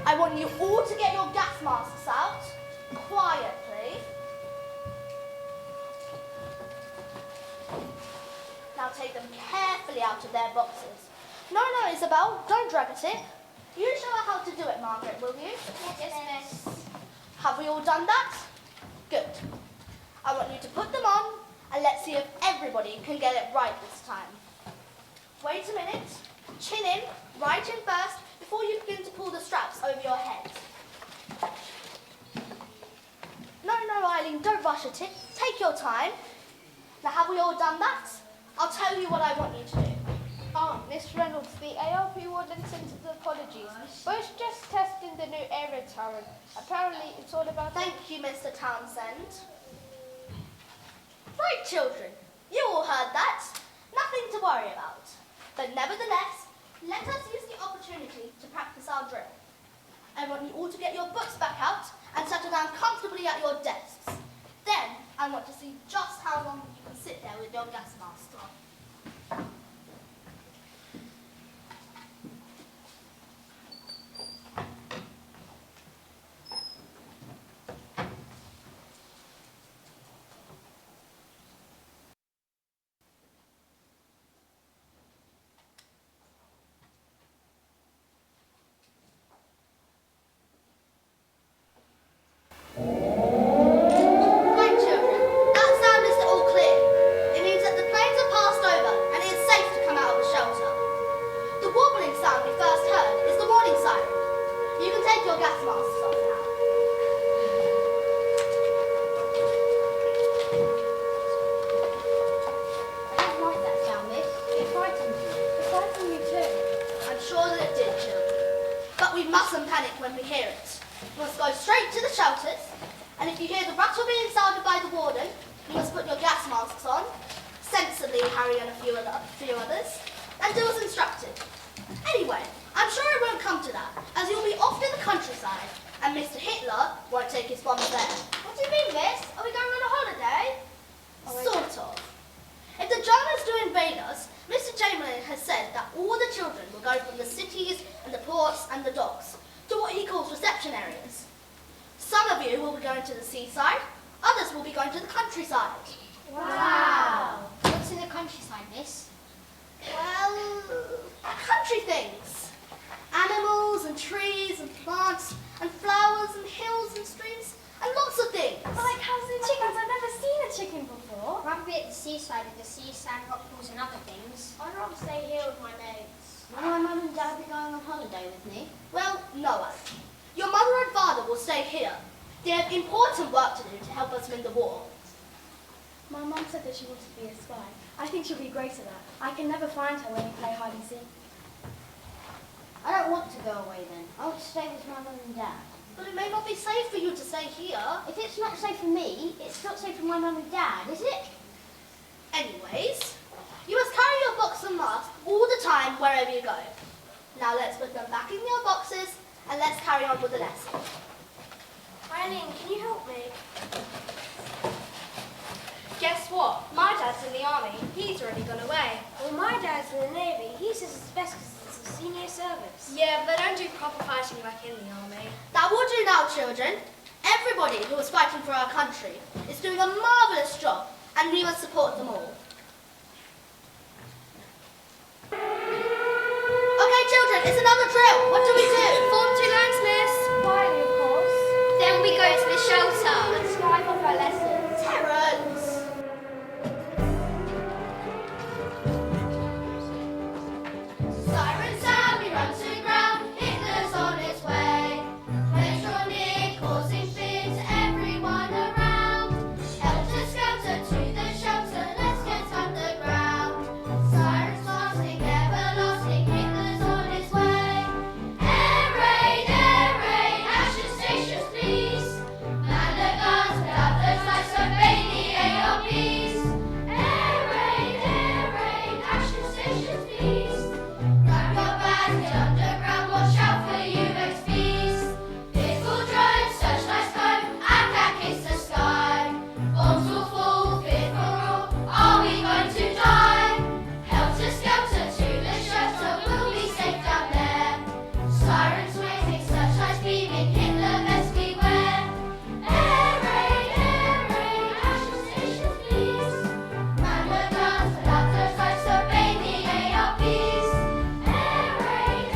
I want you all to get your gas masks out, quietly. Now take them carefully out of their boxes. No, Isabel, don't drag at it. You show her how to do it, Margaret, will you? Yes, miss. Have we all done that? Good. I want you to put them on, and let's see if everybody can get it right this time. Wait a minute. Chin in, right in first, before you begin to pull the straps over your head. No, Eileen, don't rush at it. Take your time. Now, have we all done that? I'll tell you what I want you to do. Miss Reynolds, the ARP warden sent the apologies. We're just testing the new air retardant. Apparently, it's all about... Thank you, Mr. Townsend. Right, children. You all heard that. Nothing to worry about. But nevertheless, let us use the opportunity to practice our drill. I want you all to get your books back out and settle down comfortably at your desks. Then, I want to see just how long you can sit there with your gas mask on. Okay, children, children, it's another drill. What do we do? Form 2 lines, miss. Quietly, of course. Then we go to the shelter. And strive off our lessons. Terrence! Siren sound, we run to ground. Hitler's on its way. Planes draw near, causing fear to everyone around. Helter skelter to the shelter, let's get underground. Sirens blasting, everlasting, Hitler's on his way. Air raid, action stations please. Man the guns, put out those lights, obey the ARPs. Air raid, action stations please. Grab your bags, get underground, watch out for UXBs. Fearful drones, searchlights go, attack hits the sky. Bombs will fall, fearful roar, are we going to die? Helter skelter to the shelter, we'll be safe down there. Sirens waiting, searchlights beaming, Hitler best beware. Air raid, action stations please. Man the guns, put out those lights, obey the ARPs. Air raid,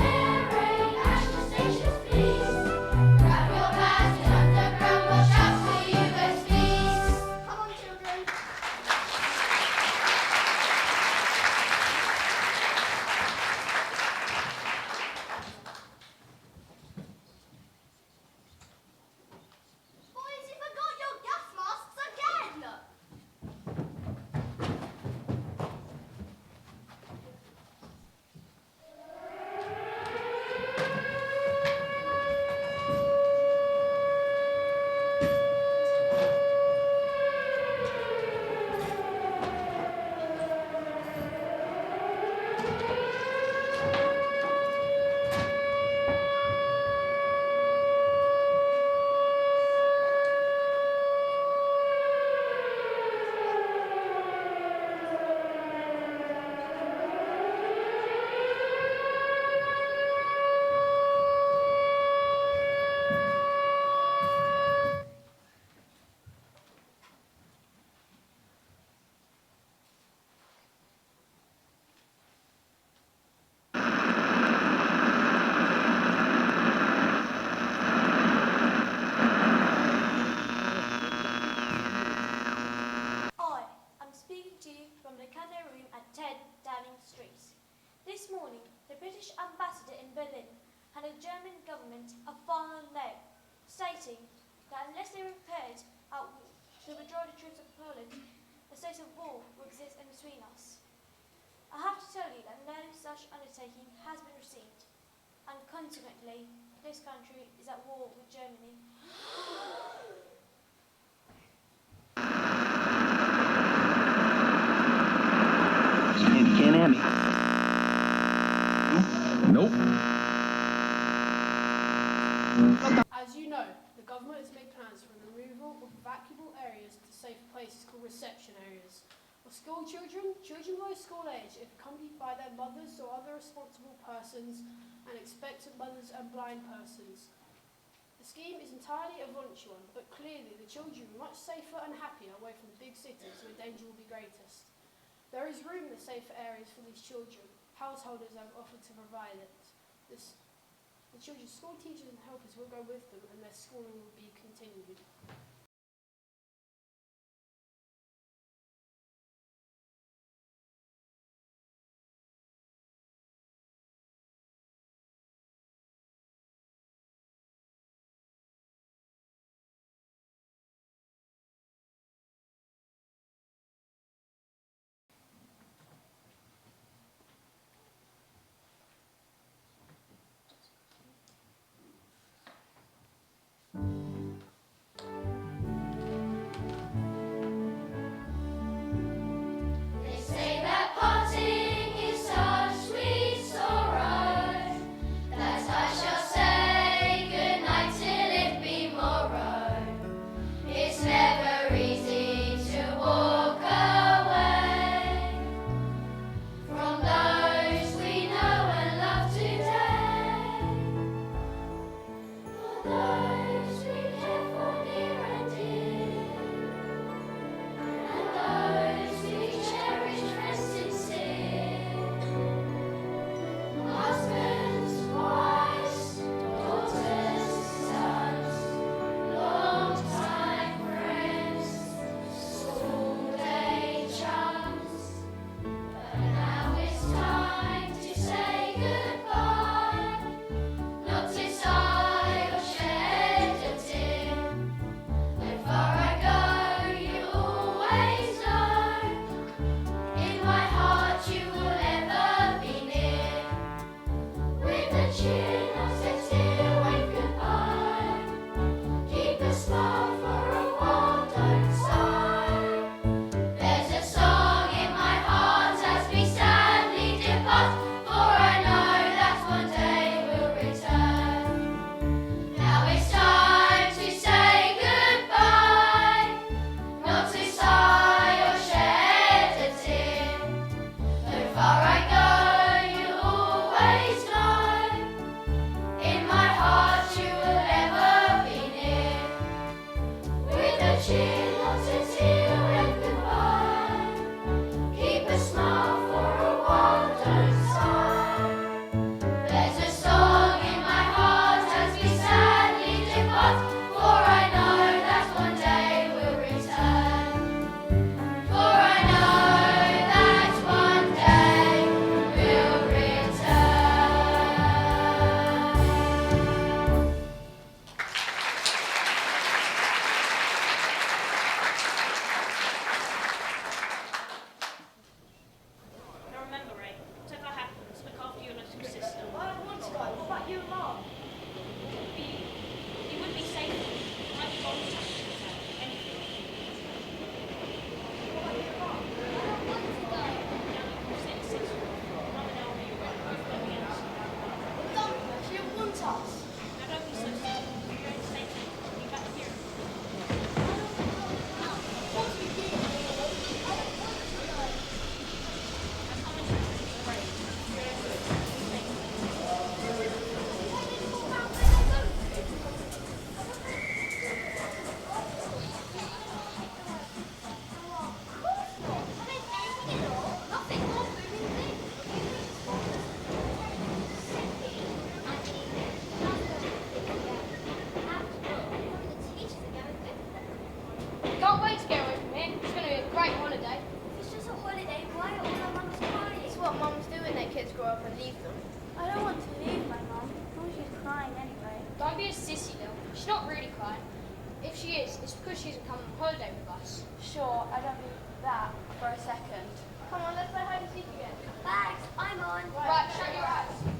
action stations please. Grab your bags, get underground, watch out for USBs. Come on, children. Boys, you forgot your gas masks again! I am speaking to you from the Canary Room at 10 Downing Street. This morning, the British ambassador in Berlin had the German government a final no, stating that unless they repaired out to withdraw the troops of Poland, a state of war will exist in between us. I have to tell you that no such undertaking has been received, and consequently, this country is at war with Germany. Can't hear me. Nope. As you know, the government has made plans for the removal of evacuable areas to safe places called reception areas. For school children, children below school age, if accompanied by their mothers or other responsible persons, and expectant mothers and blind persons. The scheme is entirely a voluntary one, but clearly the children are much safer and happier away from the big cities where danger will be greatest. There is room in the safer areas for these children. Householders have offered to provide it. The children's school teachers and helpers will go with them, and their schooling will be continued. crying anyway. Don't be a sissy, Lil. She's not really crying. If she is, it's because she isn't coming on holiday with us. Sure, I don't believe that for a second. Come on, let's play hide and seek again. Bags, I'm on. Right, shut your eyes.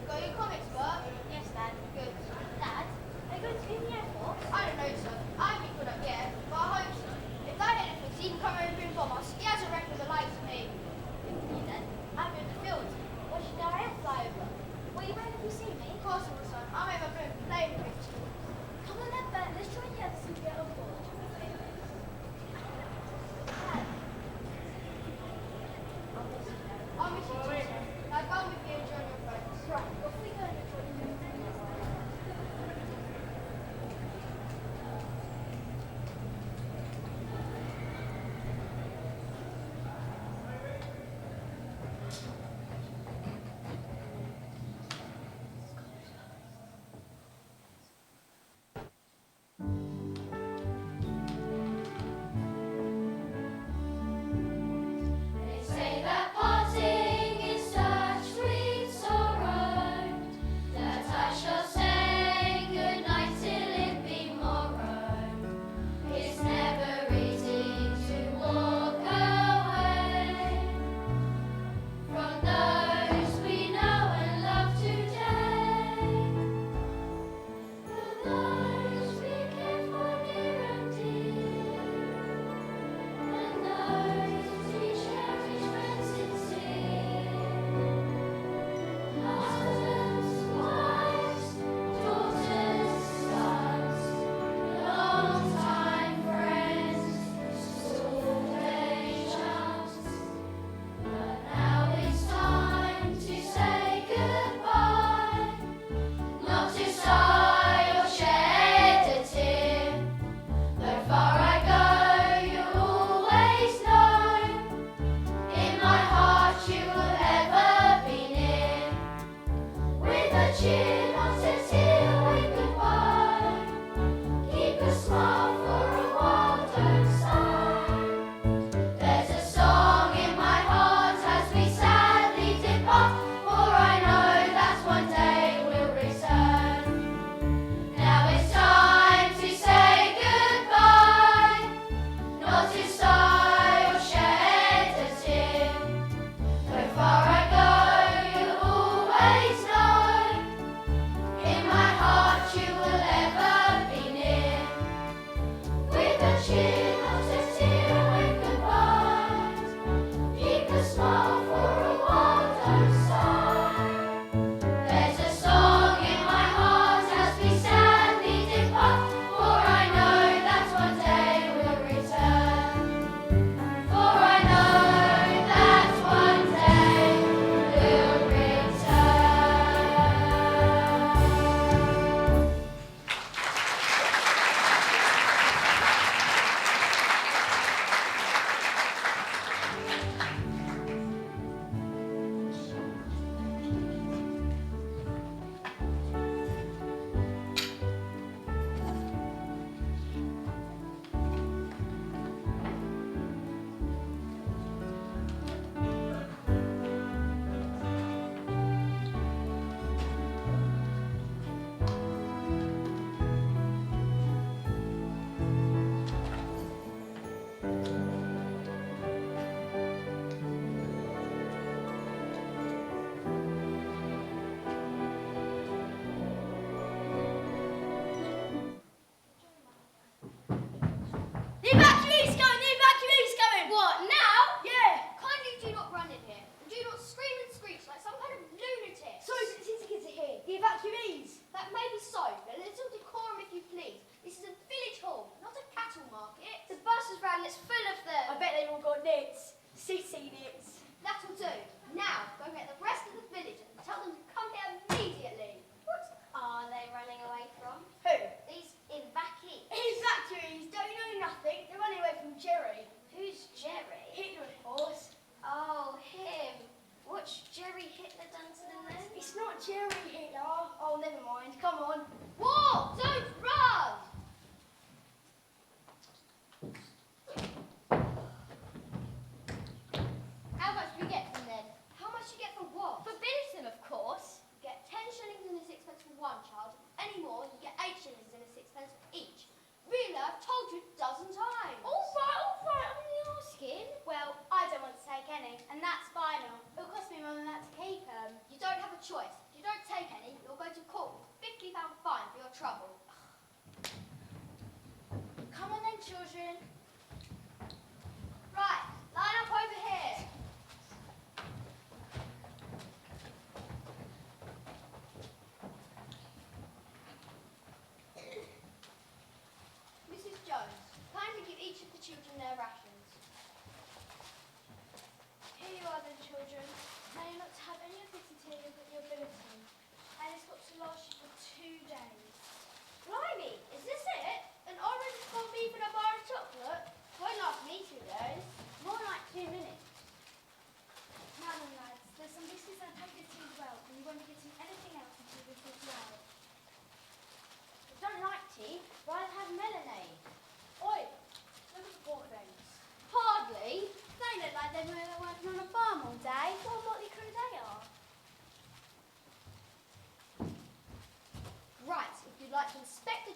Got your comics, Bert? Yes, Dad. Good. Dad, are you going to be in the Air Force? I don't know, sir. I think we're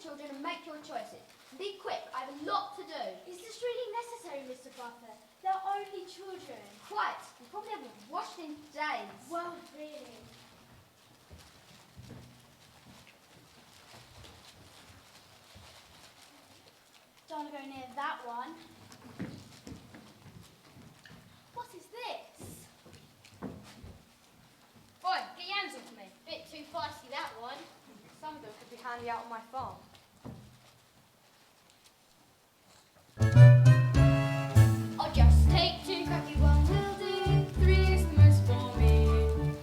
children, and make your choices. Be quick, I have a lot to do. Is this really necessary, Mr. Buffer? They're only children. Quite. You probably haven't washed in days. Well, really. Don't want to go near that one. What is this? Boy, get your hands off me. Bit too feisty, that one. Some of them could be handy out on my farm. I'll just take two, cracky one will do. Three is the most for me.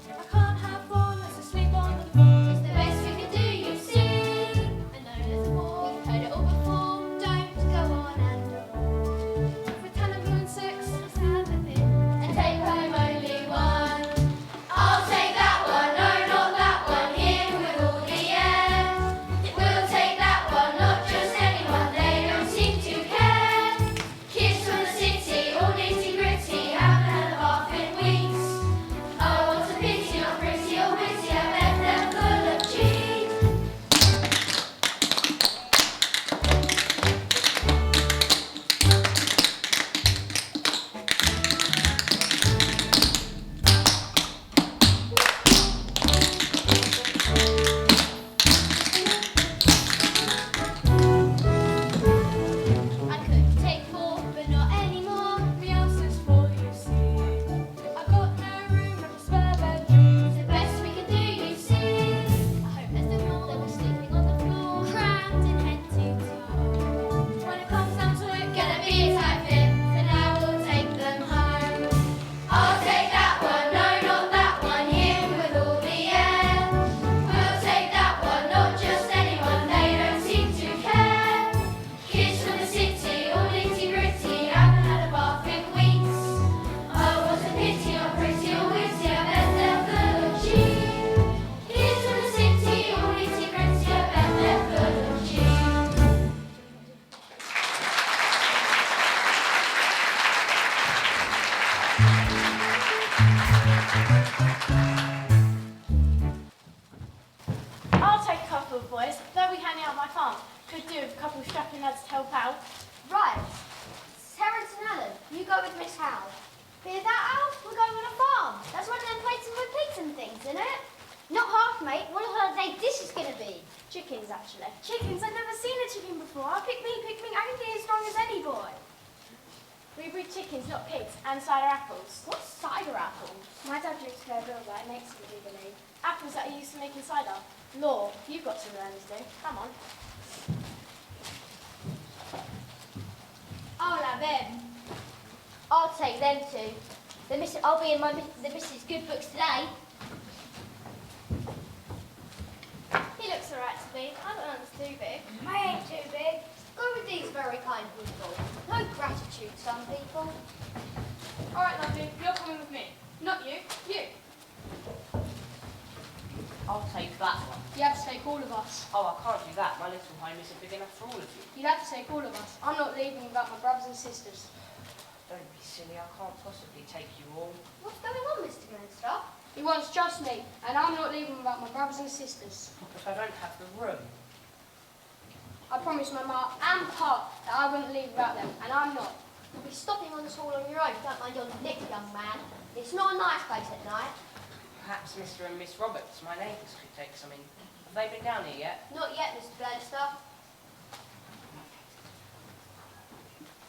I can't have four unless I sleep on the floor. It's the best we can do, you see. I know there's more. We've heard it all before. Don't go on and on. For 10 and 6, Let's have a bit. and take home only one. I'll take that one, no, not that one. Here with all the air. We'll take that one, not just anyone. They don't seem to care. Kids from the city, all nitty gritty, haven't had a bath in weeks. Oh, what a pity, not pretty or witty. I bet they're full of cheese. I could take 4, but not anymore. Me else is full, you see. I got no room in a spare bedroom. It's the best we can do, you see. I hope there's no more. They were sleeping on the floor, crammed in head to toe. When it comes down to it, Gonna be a tight fit, for now we'll take them home. I'll take that one, no, not that one. Here with all the air. We'll take that one, not just anyone. They don't seem to care. Kids from the city, all nitty gritty, haven't had a bath in weeks. Oh, what a pity, not pretty or witty. I bet they're full of cheese. Kids from the city, all nitty gritty, I bet they're full of cheese. I'll take a couple of boys. They'll be hanging out on my farm. Could do with a couple of strapping lads to help out. Right. Terence and Alan, you go with Miss Howe. Hear that, Al? We're going on a farm. That's one of them plates with pigs and things, isn't it? Not half, mate. What a holiday this is going to be. Chickens, actually. Chickens, I've never seen a chicken before. Pick me, I can be as strong as any boy. We breed chickens, not pigs, and cider apples. What's cider apples? My dad lives to a builder, it makes it legally. Apples that are used for making cider. Law, you've got some learning to do. Come on. I'll have them. I'll take them too. I'll be in the Mrs. Good books today. He looks alright to me. I don't know if it's too big. I ain't too big. Go with these very kind people. No gratitude, some people. All right, lovely. You're coming with me. Not you. You. I'll take that one. You have to take all of us. Oh, I can't do that. My little home isn't big enough for all of you. You'd have to take all of us. I'm not leaving without my brothers and sisters. Don't be silly. I can't possibly take you all. What's going on, Mr. Glenster? He wants just me, and I'm not leaving without my brothers and sisters. But I don't have the room. I promised my ma and pa that I wouldn't leave without them, and I'm not. You'll be stopping on this hall on your own. Don't mind your nick, young man. It's not a nice place at night. Perhaps Mr. and Miss Roberts, my neighbours, could take some in. Have they been down here yet? Not yet, Mr. Glenster.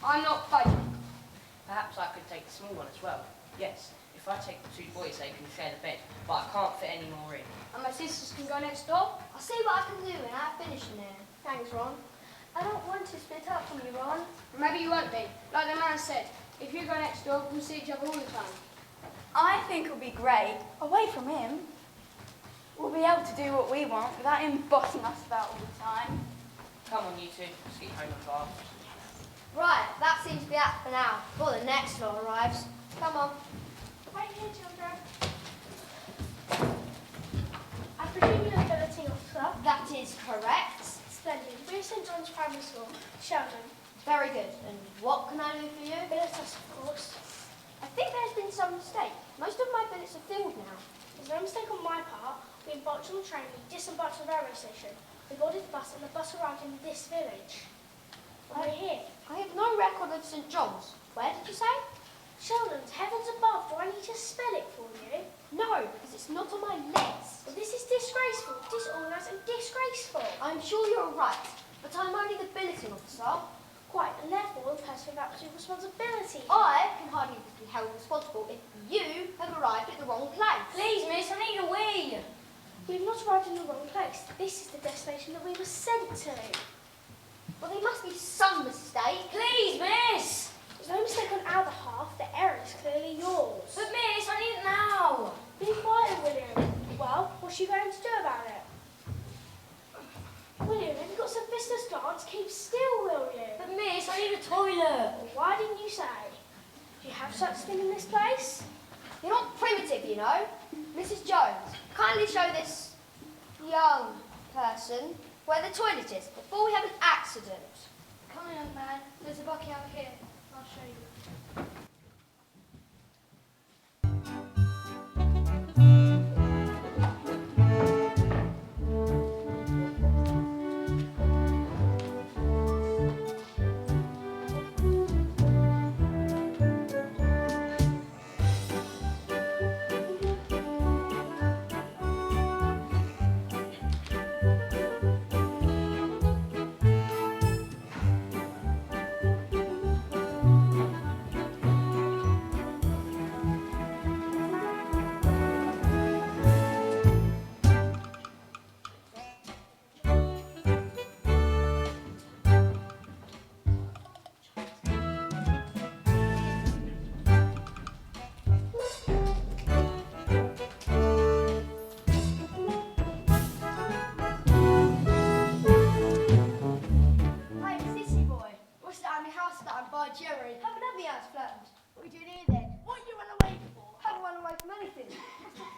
I'm not fighting. Perhaps I could take the small one as well. Yes, if I take the 2 boys, they can share the bed, but I can't fit any more in. And my sisters can go next door. I'll see what I can do when I finish in there. Thanks, Ron. I don't want to split up from you, Ron. Maybe you won't be. Like the man said, if you go next door, we'll see each other all the time. I think it'll be great. Away from him, we'll be able to do what we want without him bossing us about all the time. Come on, you two. Let's get home and bath. Right, that seems to be it for now, before the next lot arrives. Come on. Wait here, children. I presume you're the billeting officer. That is correct. Splendid. We're St John's Primary School, Sheldon. Very good. And what can I do for you? Billet us, of course. I think there's been some mistake. Most of my billets are filled now. There's no mistake on my part. We embarked on the train, we disembarked at the railway station. We We boarded the bus and the bus arrived in this village. And we're here. I have no record of St John's. Where did you say? Sheldon's, heavens above, do I need to spell it for you? No, because it's not on my list. Well, this is disgraceful, disorganised and disgraceful. I'm sure you're right, but I'm only the billeting officer. Quite, and therefore the person with absolute responsibility. I can hardly be held responsible if you have arrived at the wrong place. Please, miss, I need a wee. We've not arrived in the wrong place. This is the destination that we were sent to. Well, there must be some mistake. Please, miss. There's no mistake on our behalf. The error is clearly yours. But miss, I need it now. Be quiet, William. Well, what's she going to do about it? William, have you got some business plans? Keep still, will you? But miss, I need a toilet. Well, why didn't you say? Do you have such thing in this place? You're not primitive, you know. Mrs. Jones, kindly show this young person where the toilet is before we have an accident. Come on, young man. There's a bucket out here. I'll show you. Hey, sissy boy, what's that on your house that I'm by Jerry? Haven't had me house flattened. What are you doing here then? What you run away for? Haven't run away from anything.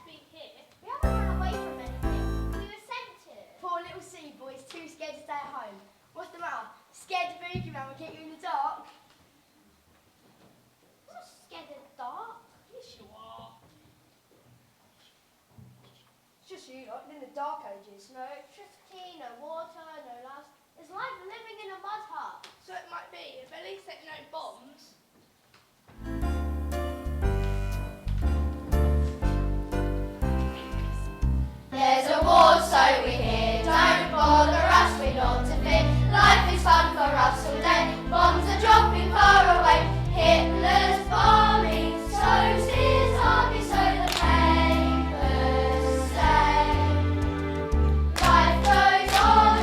Be here. We haven't run away from anything. We were sent to. Poor little sea boy's too scared to stay at home. What's the matter? Scared the boogeyman will get you in the dark? I'm not scared of the dark. Yes, you are. It's just you lot in the dark ages. No electricity, no water, no lights. It's like living in a mud hut. So it might be, if at least there are no bombs. There's a war, so we hear. Don't bother us, we're not to fear. Life is fun for us all day. Bombs are dropping far away. Hitler's bombing sows his army, so the papers say. Life goes on.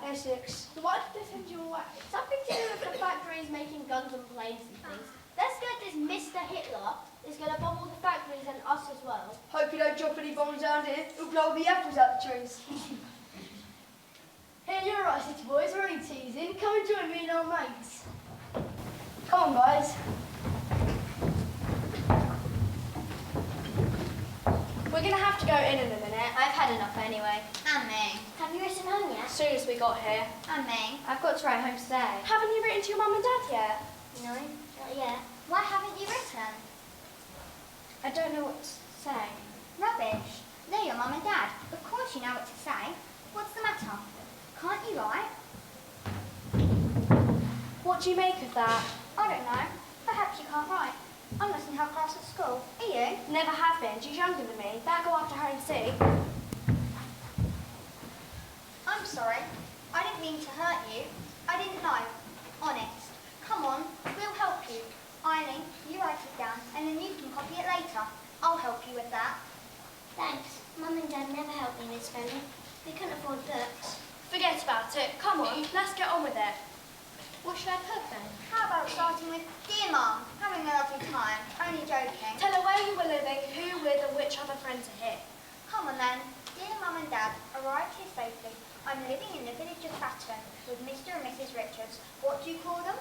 Essex. Why did they send you away? Something to do with the factories making guns and planes and things. They're scared this Mr. Hitler is going to bomb all the factories and us as well. Hope you don't drop any bombs down here. It'll blow the apples out the trees. Hey, you're right, city boys. We're only teasing. Come and join me and our mates. Come on, guys. We're going to have to go in a minute. I've had enough anyway. And me. Have you written home yet? As soon as we got here. And me. I've got to write home today. Haven't you written to your mum and dad yet? No, not yet. Why haven't you written? I don't know what to say. Rubbish. They're your mum and dad. Of course you know what to say. What's the matter? Can't you write? What do you make of that? I don't know. Perhaps you can't write. I'm not in her class at school. Are you? Never have been. She's younger than me. Better go after her and see. I'm sorry. I didn't mean to hurt you. I didn't know. Honest. Come on, we'll help you. Eileen, you write it down and then you can copy it later. I'll help you with that. Thanks. Mum and Dad never helped me this spelling. They couldn't afford books. Forget about it. Come on, let's get on with it. What should I put then? How about starting with, Dear Mum, having a lovely time. Only joking. Tell her where you were living, who with, and which other friends are here. Come on then. Dear Mum and Dad, arrived here safely. I'm living in the village of Batton with Mr. and Mrs. Richards. What do you call them?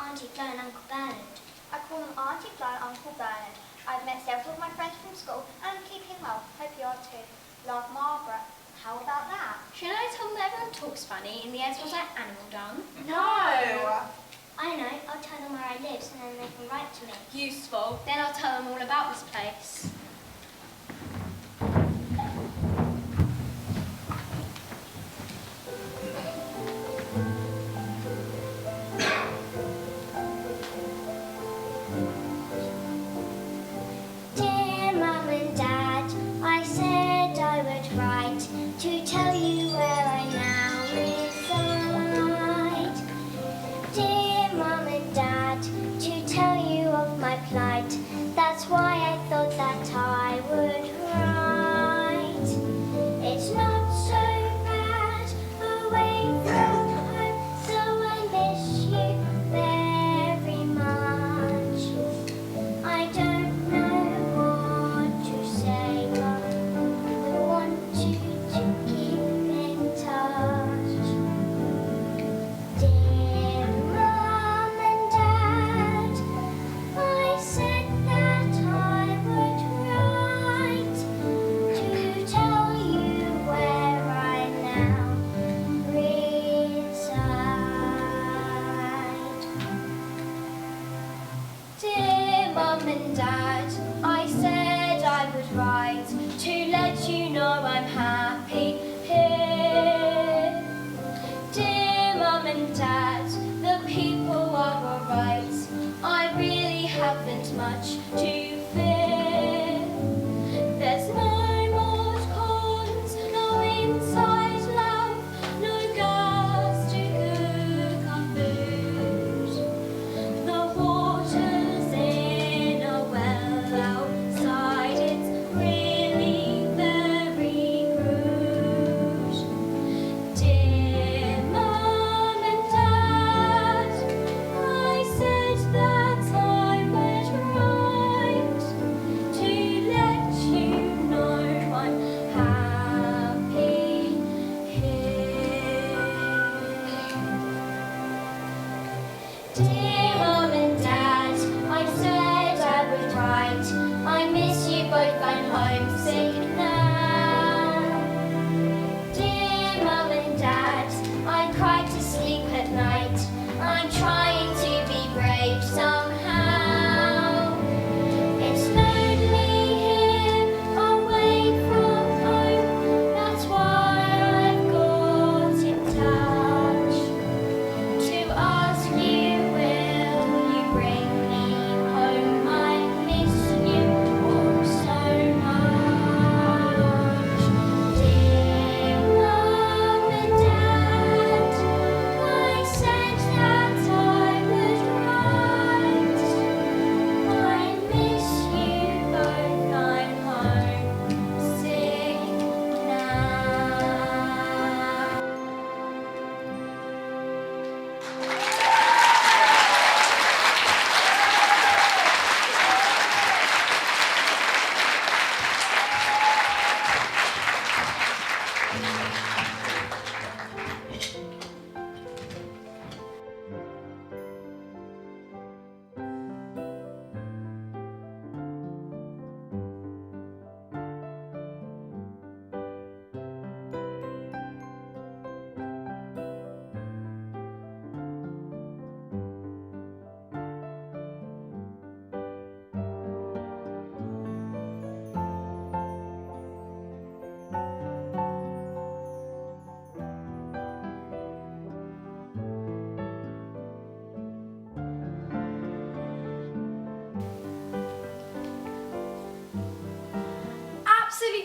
Auntie Flo and Uncle Bernard. I call them Auntie Flo and Uncle Bernard. I've met several of my friends from school and I'm keeping well. Hope you are too. Love, Margaret. How about that? Should I tell them that everyone talks funny and the end was like animal dung? No! I know. I'll tell them where I live and then they can write to me. Useful. Then I'll tell them all about this place. Dear Mum and Dad, I said I would write to tell you where I now reside. Dear Mum and Dad, to tell you of my plight. That's why I thought that I would write. It's not so bad away from home, so I miss you very much. I don't know what to say, but I want you to keep in touch. Dear Mum and Dad, I said that I would write to tell you where I now reside. Dear Mum and Dad, I said I would write to let you know I'm happy here. Dear Mum and Dad, the people are alright. I really haven't much to fear. There's no more cons, no inside love, no gas to cook our food. The water's in a well outside, it's really very rude. Dear Mum and Dad,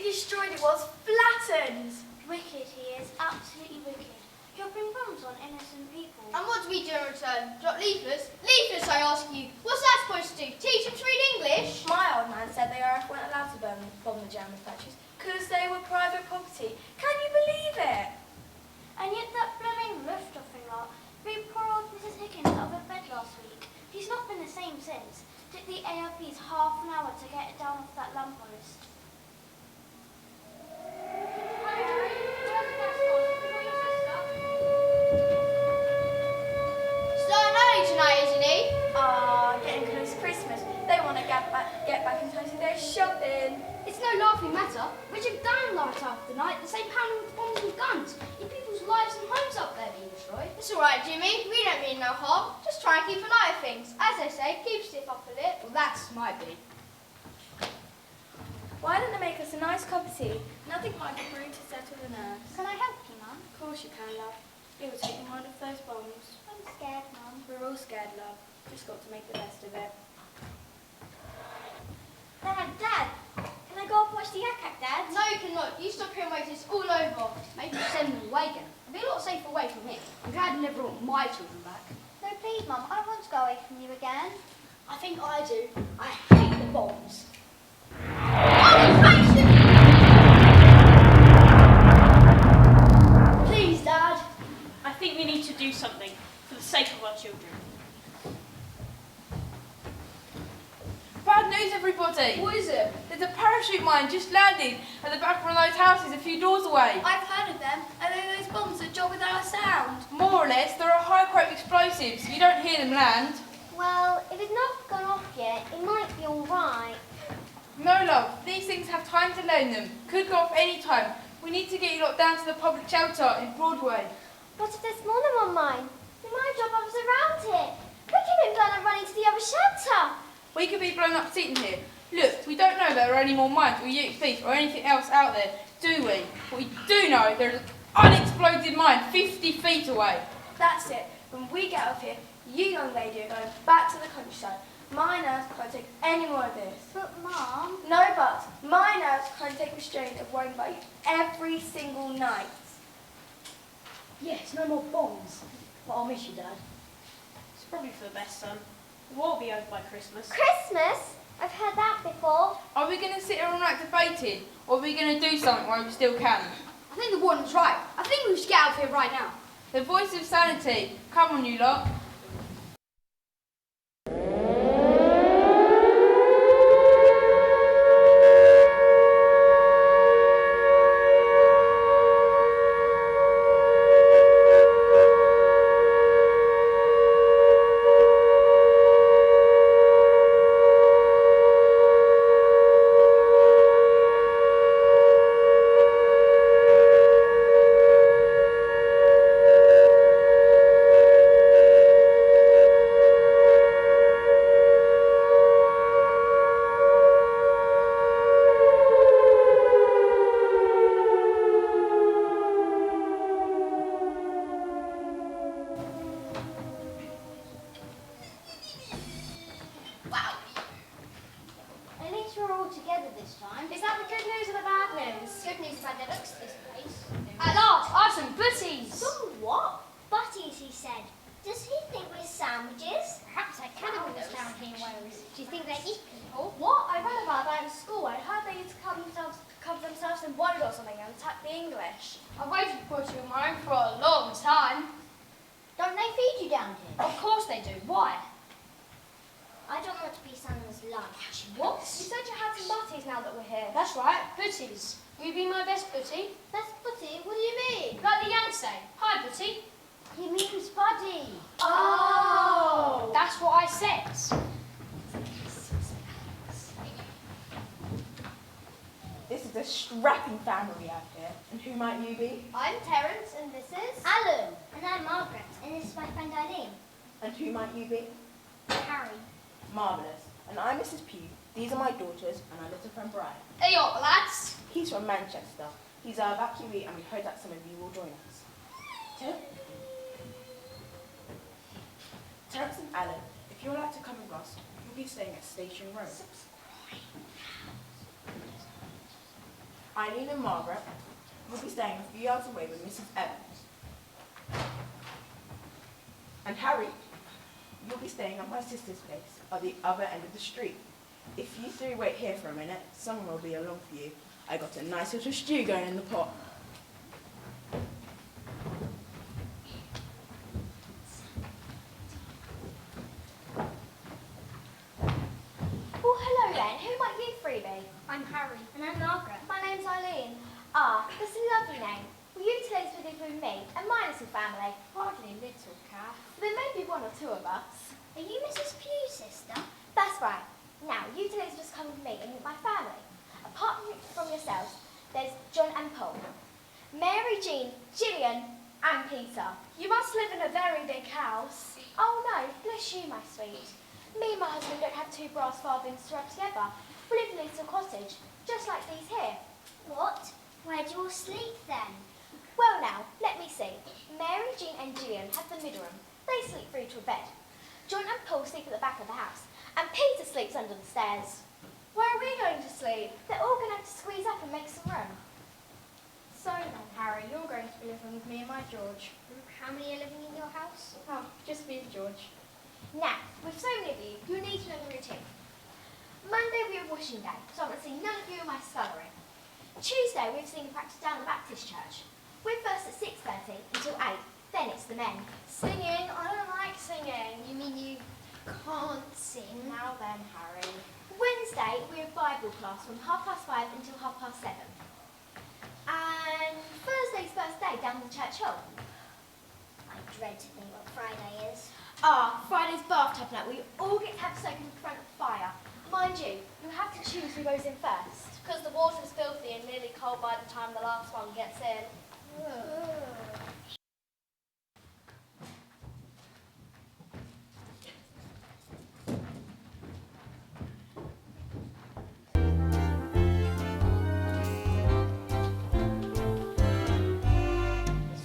destroyed it was, flattened. Wicked he is, absolutely wicked. Dropping bombs on innocent people. And what do we do in return? Drop leaflets? Leaflets, I ask you. What's that supposed to do? Teach them to read English? My old man said the RAF weren't allowed to bomb the German factories because they were private property. Can you believe it? And yet that blooming Luftwaffe lot threw poor old Mrs. Higgins out of bed last week. She's not been the same since. Took the ARPs half an hour to get it down off that lamppost. Hi, Harry. Where's the gas gone? For your sister? Starting early tonight, isn't he? Getting close to Christmas. They want to get back in time to go shopping. It's no laughing matter. Richard died night after night, the same pounding with bombs and guns. Your people's lives and homes up there being destroyed. It's all right, Jimmy. We don't mean no harm. Just try and keep an eye on things. As they say, keep stiff upper lip. Well, that's my bit. Why don't they make us a nice cup of tea? Nothing like a brew to settle the nerves. Can I help you, Mum? Of course you can, love. It will take the mind off those bombs. I'm scared, Mum. We're all scared, love. Just got to make the best of it. Dad, can I go up and watch the Yak-Yak, Dad? No, you cannot. You stop here and wait. It's all over. Maybe send them away again. I'd be a lot safer away from here. I'm glad I never want my children back. No, please, Mum. I don't want to go away from you again. I think I do. I hate the bombs. Please, Dad. I think we need to do something for the sake of our children. Bad news, everybody! What is it? There's a parachute mine just landed at the back of one of those houses a few doors away. I've heard of them. Are they those bombs that drop without a sound? More or less, there are high-quote explosives. You don't hear them land. Well, if it's not gone off yet, it might be all right. No, love. These things have time to learn them. Could go off any time. We need to get you lot down to the public shelter in Broadway. What if there's more than one mine? We might drop bombs around here. We can be blown up running to the other shelter. We could be blown up sitting here. Look, we don't know there are any more mines or UXPs or anything else out there, do we? But we do know there is an unexploded mine 50 feet away. That's it. When we get up here, you young lady are going back to the countryside. My nerves can't take any more of this. But, Mum... No buts. My nerves can't take the strain of worrying about you every single night. Yes, no more bombs. But I'll miss you, Dad. It's probably for the best, son. The war will be over by Christmas. Christmas? I've heard that before. Are we going to sit here all night debating, or are we going to do something while we still can? I think the warden's right. I think we should get out of here right now. The voice of sanity. Come on, you lot. This is a strapping family we have here. And who might you be? I'm Terence, and this is... Alan. And I'm Margaret, and this is my friend Eileen. And who might you be? Harry. Marvellous. And I'm Mrs. Pugh. These are my daughters and our little friend Brian. Hey up, lads. He's from Manchester. He's our evacuee, and we hope that some of you will join us. Terence and Alan, if you're allowed to come with us, you'll be staying at Station Road. Eileen and Margaret will be staying a few yards away with Mrs. Evans. And Harry, you'll be staying at my sister's place at the other end of the street. If you three wait here for a minute, someone will be along for you. I got a nice little stew going in the pot. Oh, hello then. Who might you three be? I'm Harry. And I'm Margaret. My name's Eileen. Ah, that's a lovely name. Will you two live with me and my little family? Hardly little, Kath. There may be one or two of us. Are you Mrs. Pugh's sister? That's right. Now, you two just come with me and meet my family. Apart from yourselves, there's John and Paul, Mary, Jean, Gillian, and Peter. You must live in a very big house. Oh no, bless you, my sweet. Me and my husband don't have two brass farthings to rub together. We live in a little cottage, just like these here. What? Where do you all sleep then? Well now, let me see. Mary, Jean and Gillian have the middle room. They sleep through to a bed. John and Paul sleep at the back of the house. And Peter sleeps under the stairs. Where are we going to sleep? They're all going to have to squeeze up and make some room. So then, Harry, you're going to be living with me and my George. How many are living in your house? Oh, just me and George. Now, with so many of you, you need to know the routine. Monday we have washing day, so I won't see none of you in my scullery. Tuesday we've seen practice down the Baptist church. We're first at 6:30 until 8, then it's the men. Singing? I don't like singing. You mean you can't sing? Now then, Harry. Wednesday we have Bible class from 5:30 until 7:30. And Thursday's first day down the church hall. I dread to think what Friday is. Ah, Friday's bathtub night. We all get to have soak in front of the fire. Mind you, you have to choose who goes in first. Because the water's filthy and nearly cold by the time the last one gets in.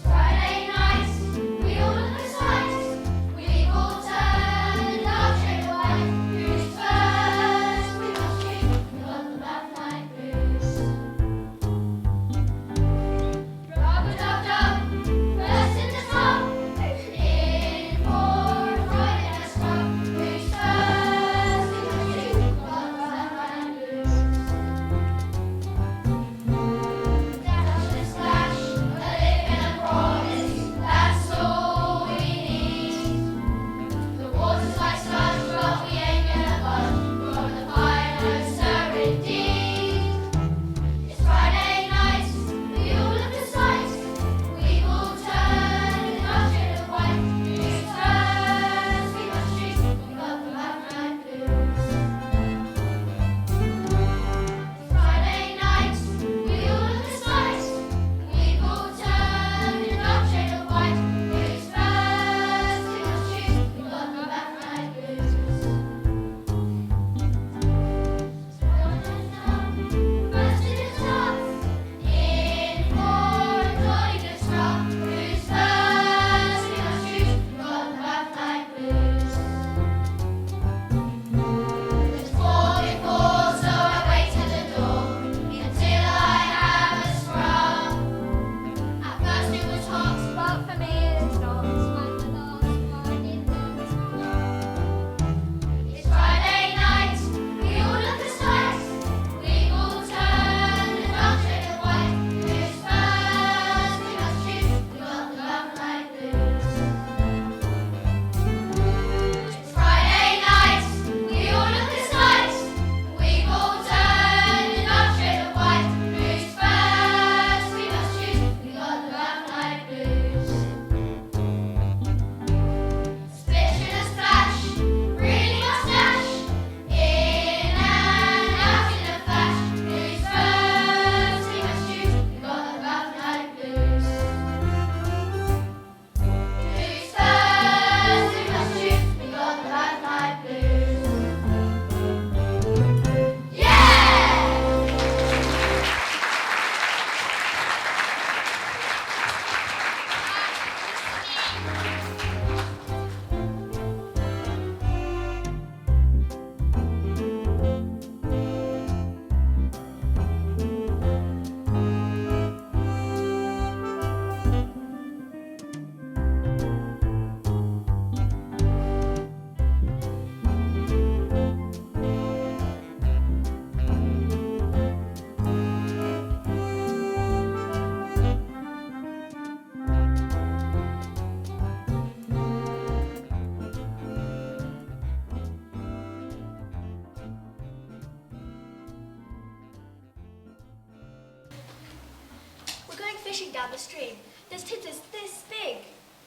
Friday night, we all look at sight. We've all turned our trick away. Who's first? We must drink. We got the bad night blues. Rub-a-dub-dub, fishing down the stream. There's titters this big.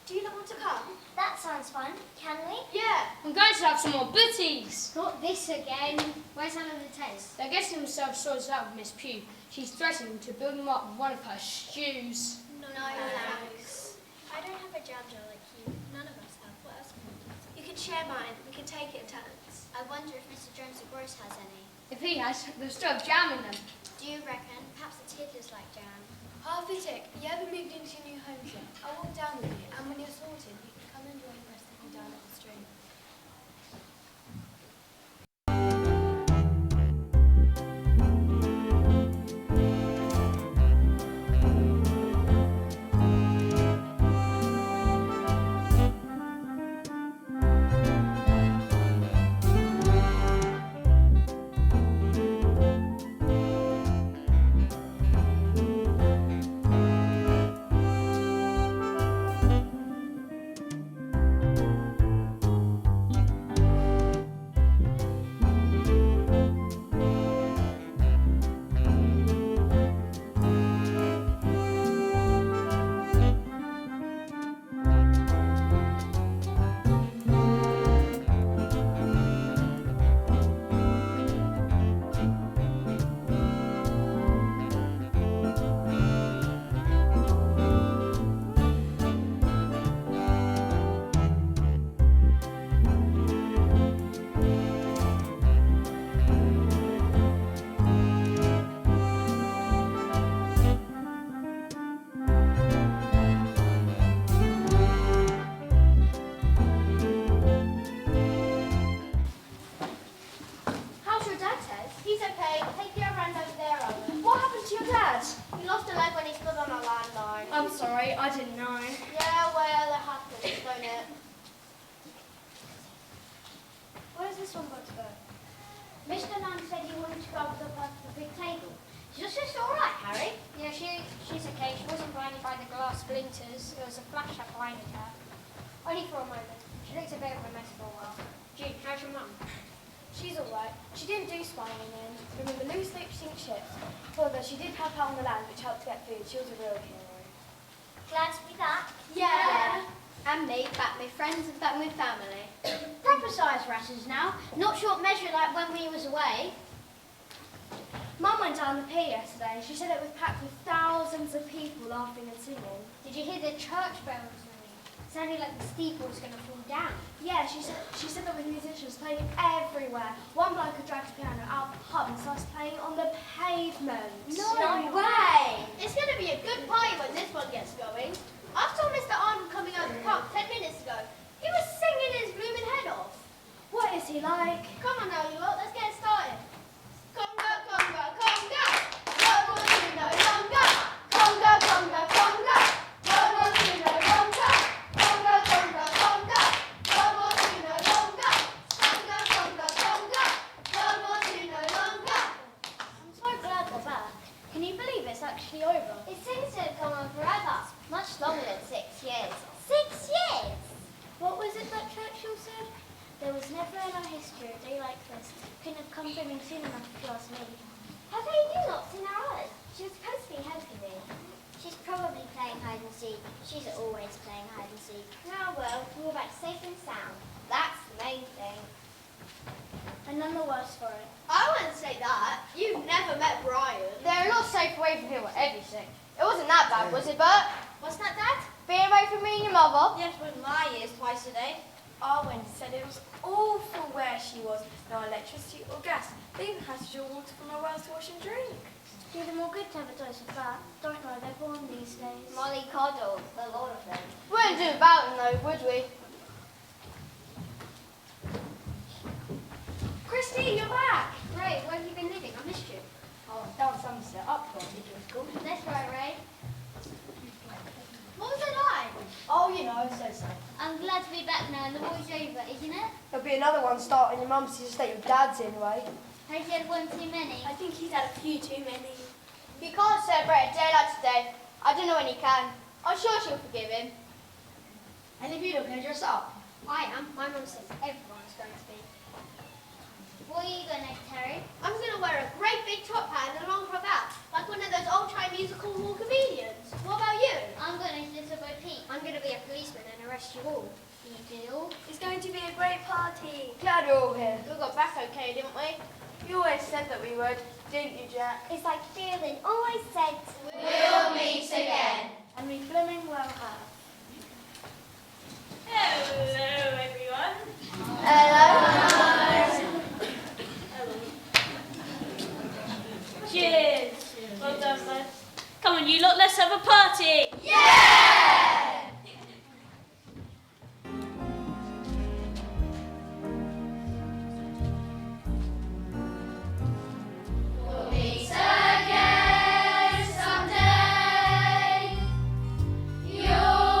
Do you not want to come? That sounds fun. Can we? Yeah. I'm going to have some more booties. Not this again. Where's Anna the Tez? They're getting themselves sorted out with Miss Pugh. She's threatening to build them up with one of her stews. No, thanks. I don't have a jam jar like you. None of us have. What else can we do? You can share mine. We can take it in turns. I wonder if Mr. Jones the Gross has any. If he has, there's still have jam in them. Do you reckon? Perhaps the tiddlers like jam. Harvey Tick, you haven't moved into your new homes yet. I'll walk down with you, and when you're sorted, you can come and join the rest of me down at the stream. sorry, I didn't know. Yeah, well, it happens, don't it? Where's this one got to go? Mr. Nunn said he wanted to go up to the big table. Is your sister all right, Harry? Yeah, she's okay. She wasn't blinded by the glass splinters. There was a flash that blinded her. Only for a moment. She looked a bit of a mess for a while. Jude, how's your mum? She's all right. She didn't do spying in the end. Remember, loose lips sink ships. However, she did help out on the land, which helped to get food. She was a real hero. Glad to be back. Yeah. And me, back with friends and back with family. Proper size rashes now. Not short measure like when we was away. Mum went down the pier yesterday. She said it was packed with thousands of people laughing and singing. Did you hear the church bells ringing? Sounded like the steeple was going to fall down. Yeah, she said there were musicians playing everywhere. One bloke had dragged a piano out of the pub and started playing on the pavement. No way! It's going to be a good party when this one gets going. I saw Mr. Arnold coming out of the park 10 minutes ago. He was singing his blooming head off. What is he like? Come on now, you lot, let's get started. Conga, conga, conga. No more to no longer. Conga, conga, conga. No more to no longer. Conga, conga, conga. No more to no longer. Conga, conga, conga. No more to no longer. I'm so glad we're back. Can you believe it's actually over? It seems to have gone on forever. Much longer than 6 years. 6 years? What was it that Churchill said? There was never in our history a day like this. Couldn't have come brimming soon enough if you ask me. Have they new locks in our eyes? She was supposed to be helping me. She's probably playing hide and seek. She's always playing hide and seek. Now, well, we're back safe and sound. That's the main thing. And none the worse for it. I wouldn't say that. You've never met Brian. They're a lot safe away from here, whatever you say. It wasn't that bad, was it, Bert? What's that, Dad? Being away from me and your mother? Yes, with my ears twice a day. Arwen said it was awful where she was. No electricity or gas. They even had to draw water from her wells to wash and drink. Do them all good to have a dose of that. Don't know, they're born these days. Molly Coddle, the lot of them. Wouldn't do about them though, would we? Christy, you're back! Ray, where have you been living? I missed you. Oh, down Somerset, up from it was cool. That's right, Ray. What was it like? Oh, you know, so. I'm glad to be back now and the war's over, isn't it? There'll be another one starting. Your mum sees to stay with Dad's anyway. Has you had one too many? I think he's had a few too many. If you can't celebrate a day like today, I don't know when you can. I'm sure she'll forgive him. And if you don't care, dress up. I am. My mum says everyone's going to be. What are you going to, Terry? I'm going to wear a great big top hat and a long cravat, like one of those old-time musical hall comedians. What about you? I'm going to Little Bo Peep. I'm going to be a policeman and arrest you all. You deal? It's going to be a great party. Glad we're all here. We got back okay, didn't we? You always said that we would, didn't you, Jack? It's like Fielding always said. We'll meet again. And we blooming well have. Hello, everyone. Cheers. Well done, lads. Come on, you lot, let's have a party. We'll meet again someday. You'll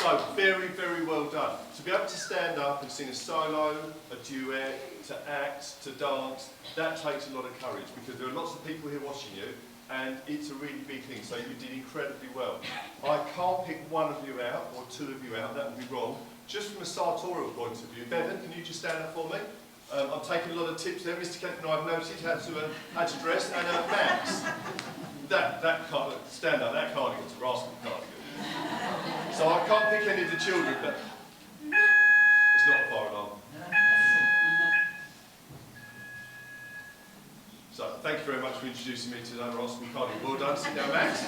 So, very, very well done. To be able to stand up and sing a solo, a duet, to act, to dance, that takes a lot of courage because there are lots of people here watching you and it's a really big thing, so you did incredibly well. I can't pick one of you out or two of you out, that would be wrong. Just from a sartorial point of view, Bevan, can you just stand up for me? I'm taking a lot of tips there. Mr. Kempton, I've noticed how to dress, and Max, that stand up, that cardigan's a rascal cardigan. So I can't pick any of the children, but it's not a fire alarm. So thank you very much for introducing me to another rascal cardigan. Well done, sit down, Max.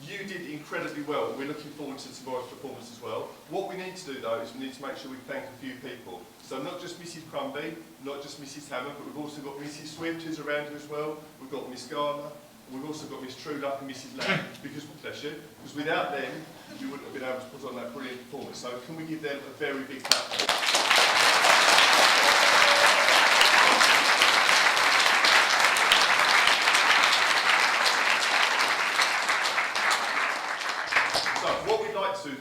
You did incredibly well. We're looking forward to tomorrow's performance as well. What we need to do though is we need to make sure we thank a few people. So not just Mrs. Crumby, not just Mrs. Hammond, but we've also got Mrs. Swift who's around here as well. We've got Miss Garner, and we've also got Miss Trudeluck and Mrs. Lamb. Because, bless you, because without them, you wouldn't have been able to put on that brilliant performance. So can we give them a very big clap?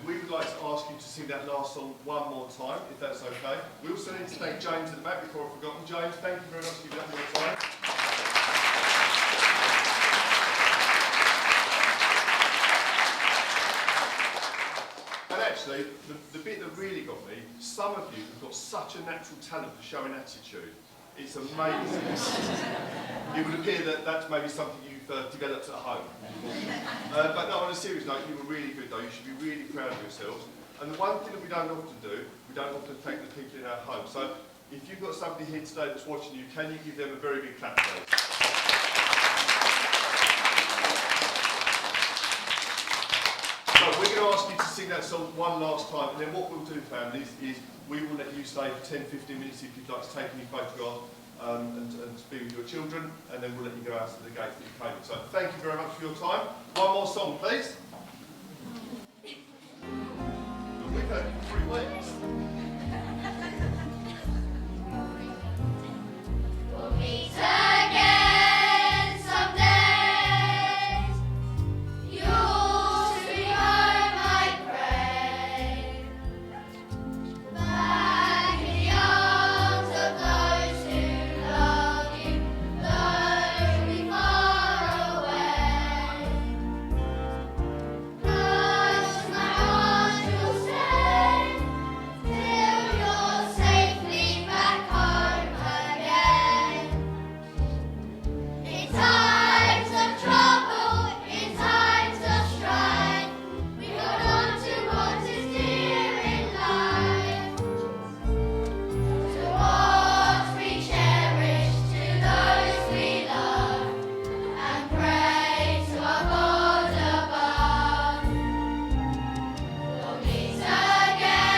We would like to ask you to sing that last song one more time, if that's okay. We also need to thank James at the back before I've forgotten. James, thank you very much for giving that more time. And actually, the bit that really got me, some of you have got such a natural talent for showing attitude. It's amazing. It would appear that that's maybe something you've developed at home. But no, on a serious note, you were really good though. You should be really proud of yourselves. And the one thing that we don't often do, we don't often thank the people in our home. So if you've got somebody here today that's watching you, can you give them a very big clap, please? So we're going to ask you to sing that song one last time, and then what we'll do, families, is we will let you stay for 10-15 minutes if you'd like to take any photographs and be with your children, and then we'll let you go out to the gate that you came in. So thank you very much for your time. One more song, please. We've had 3 weeks. We'll meet again someday. You'll soon be home, I pray. Back in the arms of those who love you, though we far away. Close my heart will stay till you're safely back home again. In times of trouble, in times of strife, we hold on to what is dear in life. To what we cherish, to those we love, and pray to our God above. We'll meet again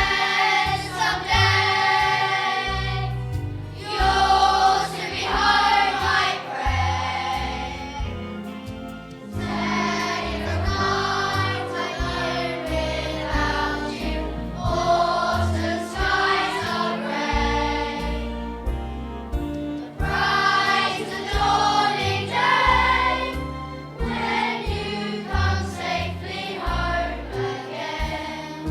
someday. Yours to be home, I pray. Say the night I live without you, autumn skies are grey. The bright and dawning day, when you come safely home again.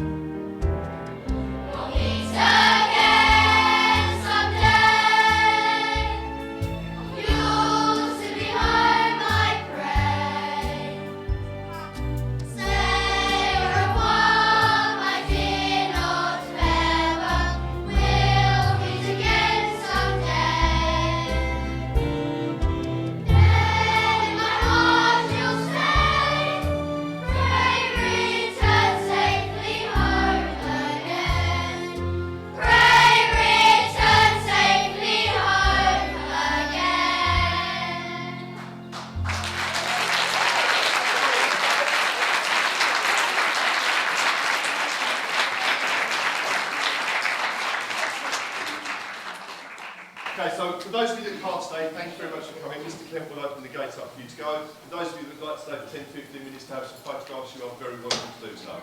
We'll meet again someday. Yours to be home, I pray. Say au revoir, my dear, not farewell. We'll meet again someday. Then in my heart you'll stay. Pray return safely home again. Pray return safely home again. Okay, so for those of you that can't stay, thank you very much for coming. Mr. Kemp will open the gates up for you to go. For those of you that would like to stay for 10-15 minutes to have some photographs, you are very welcome to do so.